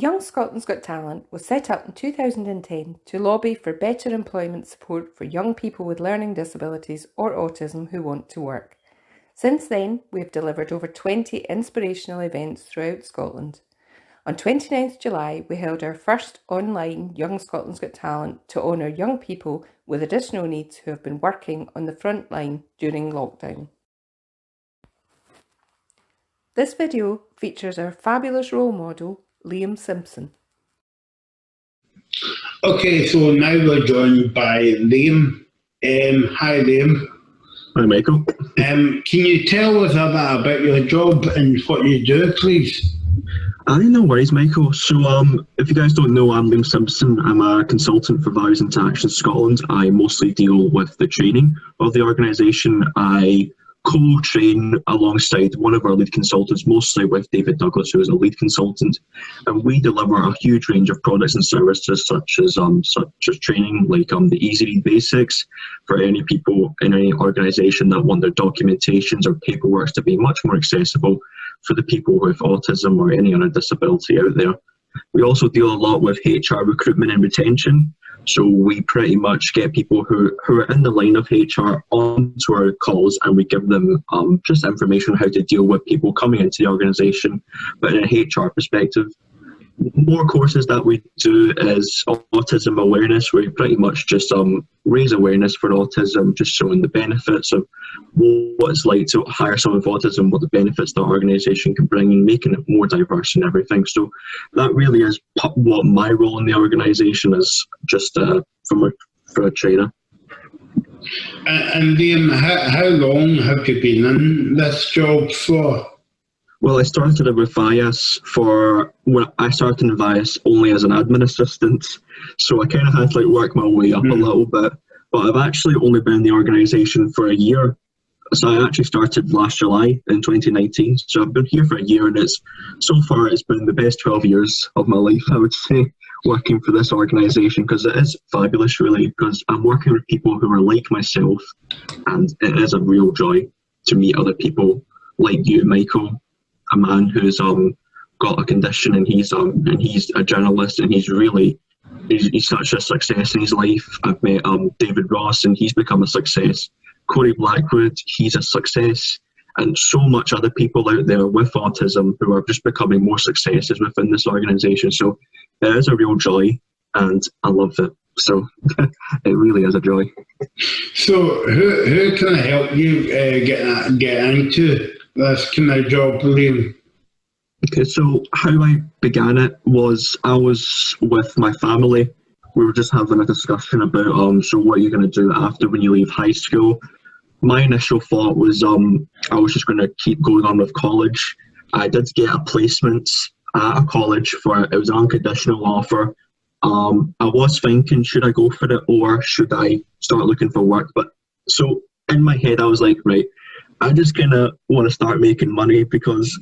Young Scotland's Got Talent was set up in 2010 to lobby for better employment support for young people with learning disabilities or autism who want to work. Since then, we have delivered over 20 inspirational events throughout Scotland. On 29th July, we held our first online Young Scotland's Got Talent to honour young people with additional needs who have been working on the front line during lockdown. This video features our fabulous role model, Liam Simpson. Okay, so now we're joined by Liam. Hi Liam. Hi Michael. Can you tell us a bit about your job and what you do, please? No worries, Michael. So, if you guys don't know, I'm Liam Simpson. I'm a consultant for Values into Action Scotland. I mostly deal with the training of the organisation. I co-train alongside one of our lead consultants, mostly with David Douglas, who is a lead consultant, and we deliver a huge range of products and services such as training like the Easy Read Basics for any people in any organisation that want their documentations or paperwork to be much more accessible for the people with autism or any other disability out there. We also deal a lot with HR recruitment and retention. So we pretty much get people who are in the line of HR onto our calls, and we give them just information on how to deal with people coming into the organisation, but in a HR perspective. More courses that we do is autism awareness, where we pretty much just raise awareness for autism, just showing the benefits of what it's like to hire someone with autism, what the benefits the organisation can bring, and making it more diverse and everything. So that really is what my role in the organisation is, just for a trainer. And Liam, how long have you been in this job for? Well, I started with VIAS only as an admin assistant, so I kind of had to work my way up a little bit. But I've actually only been in the organisation for a year. So I actually started last July in 2019. So I've been here for a year, and so far it's been the best 12 years of my life, I would say, working for this organisation, because it is fabulous, really, because I'm working with people who are like myself, and it is a real joy to meet other people like you, Michael. A man who's got a condition, and he's a journalist, and he's such a success in his life. I've met David Ross, and he's become a success. Corey Blackwood, he's a success, and so much other people out there with autism who are just becoming more successes within this organisation. So it is a real joy, and I love it. So it really is a joy. So who can I help you get into this kind of job, Liam? Okay, so how I began it was I was with my family. We were just having a discussion about so what are you going to do after when you leave high school. My initial thought was I was just going to keep going on with college. I did get a placement at a college it was an unconditional offer. I was thinking, should I go for it or should I start looking for work? But so in my head I was like, right, I just kind of want to start making money, because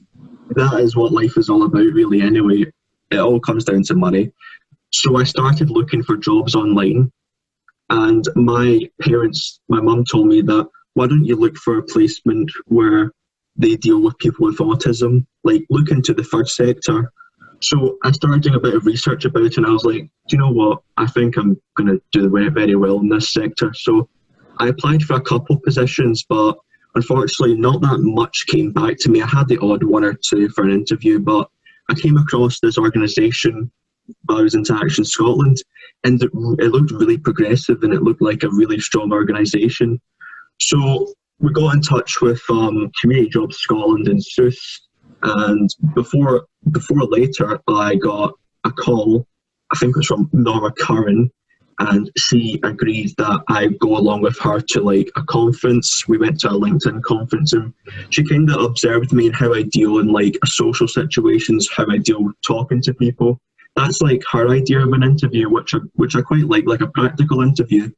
that is what life is all about, really, anyway. It all comes down to money. So I started looking for jobs online, and my mum told me that, why don't you look for a placement where they deal with people with autism, like look into the third sector. So I started doing a bit of research about it, and I was like, do you know what, I think I'm going to do very well in this sector. So I applied for a couple positions, but unfortunately, not that much came back to me. I had the odd one or two for an interview, but I came across this organisation, Values into Action Scotland, and it looked really progressive, and it looked like a really strong organisation. So we got in touch with Community Jobs Scotland in South, and before later, I got a call, I think it was from Nora Curran, and she agreed that I go along with her to a conference. We went to a LinkedIn conference, and she kind of observed me and how I deal in social situations, how I deal with talking to people. That's her idea of an interview, which I quite like a practical interview,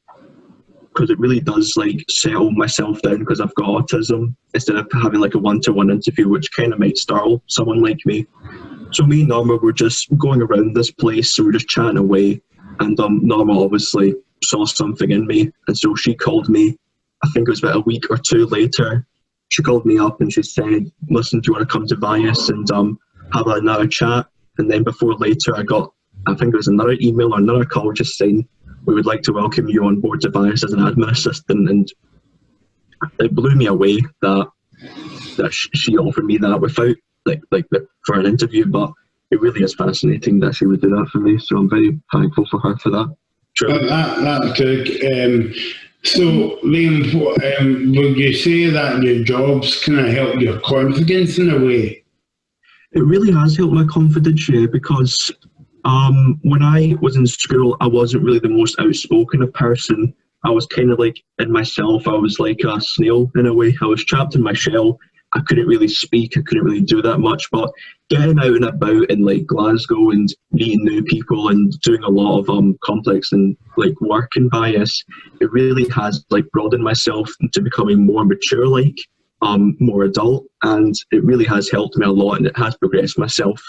because it really does settle myself down, because I've got autism, instead of having a one-to-one interview, which kind of might startle someone like me. So me and Norma were just going around this place, and we're just chatting away. And Norma obviously saw something in me, and so she called me, I think it was about a week or two later. She called me up and she said, listen, do you want to come to VIAS and have another chat? And then before later, I got, I think it was another email or another call just saying, we would like to welcome you on board Device as an admin assistant. And it blew me away that she offered me that without for an interview. But it really is fascinating that she would do that for me. So I'm very thankful for her for that. That's good. So, Liam, would you say that your job's kind of helped your confidence in a way? It really has helped my confidence, yeah, because when I was in school, I wasn't really the most outspoken of person. I was kind of like in myself. I was like a snail in a way. I was trapped in my shell. I couldn't really speak. I couldn't really do that much. But getting out and about in like Glasgow and meeting new people and doing a lot of complex and like work in bias, it really has like broadened myself into becoming more mature, like more adult, and it really has helped me a lot, and it has progressed myself.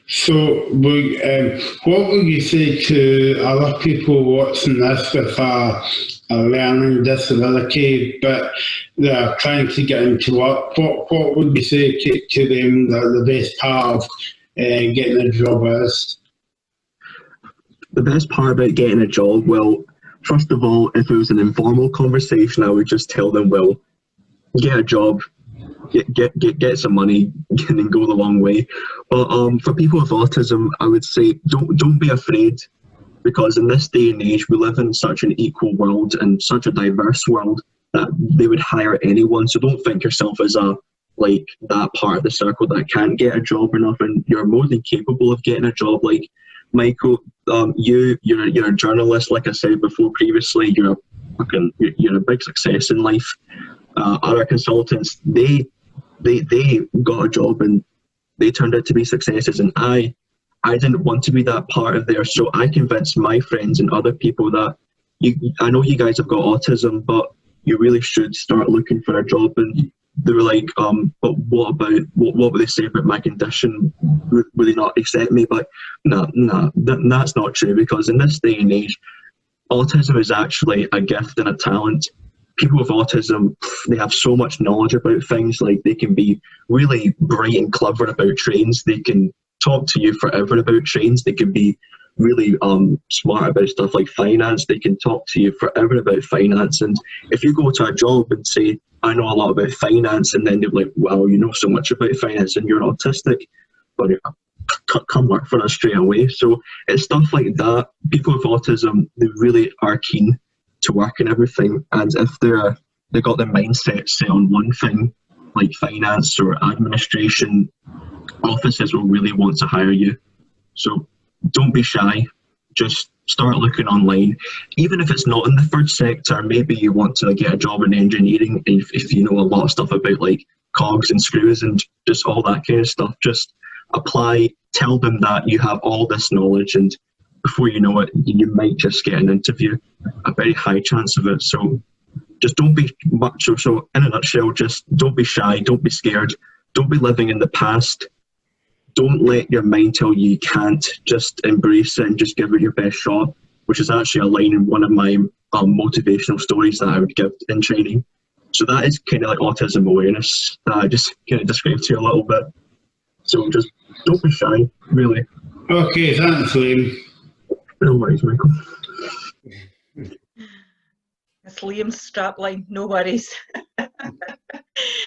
So, what would you say to other people watching this with a learning disability, but they're trying to get into work? What would you say to them that the best part of getting a job is? The best part about getting a job, well, first of all, if it was an informal conversation, I would just tell them, well, get a job, get some money, and then go the long way. But for people with autism, I would say don't be afraid, because in this day and age, we live in such an equal world and such a diverse world that they would hire anyone. So don't think yourself as that part of the circle that can't get a job or nothing. You're more than capable of getting a job. Like Michael, you're a journalist. Like I said before previously, you're a big success in life. Other consultants, they got a job and they turned out to be successes, and I didn't want to be that part of there. So I convinced my friends and other people that I know you guys have got autism, but you really should start looking for a job. And they were like, but what would they say about my condition? Would they not accept me? But no, that's not true, because in this day and age, autism is actually a gift and a talent. People with autism, they have so much knowledge about things. Like, they can be really bright and clever about trains. They can talk to you forever about trains. They can be really smart about stuff like finance. They can talk to you forever about finance. And if you go to a job and say, I know a lot about finance, and then they're like, wow, you know so much about finance and you're autistic, but come work for us straight away. So it's stuff like that. People with autism, they really are keen to work and everything, and if they got their mindset set on one thing, like finance or administration, offices will really want to hire you. So don't be shy, just start looking online. Even if it's not in the third sector, maybe you want to get a job in engineering, if you know a lot of stuff about like cogs and screws and just all that kind of stuff, just apply, tell them that you have all this knowledge, and before you know it, you might just get an interview, a very high chance of it. So just don't be much. So in a nutshell, just don't be shy, don't be scared, don't be living in the past. Don't let your mind tell you can't. Just embrace it and just give it your best shot, which is actually a line in one of my motivational stories that I would give in training. So that is kind of like autism awareness that I just kind of described to you a little bit. So just don't be shy, really. Okay, thanks, Liam. No worries, Michael. It's Liam's strapline, no worries.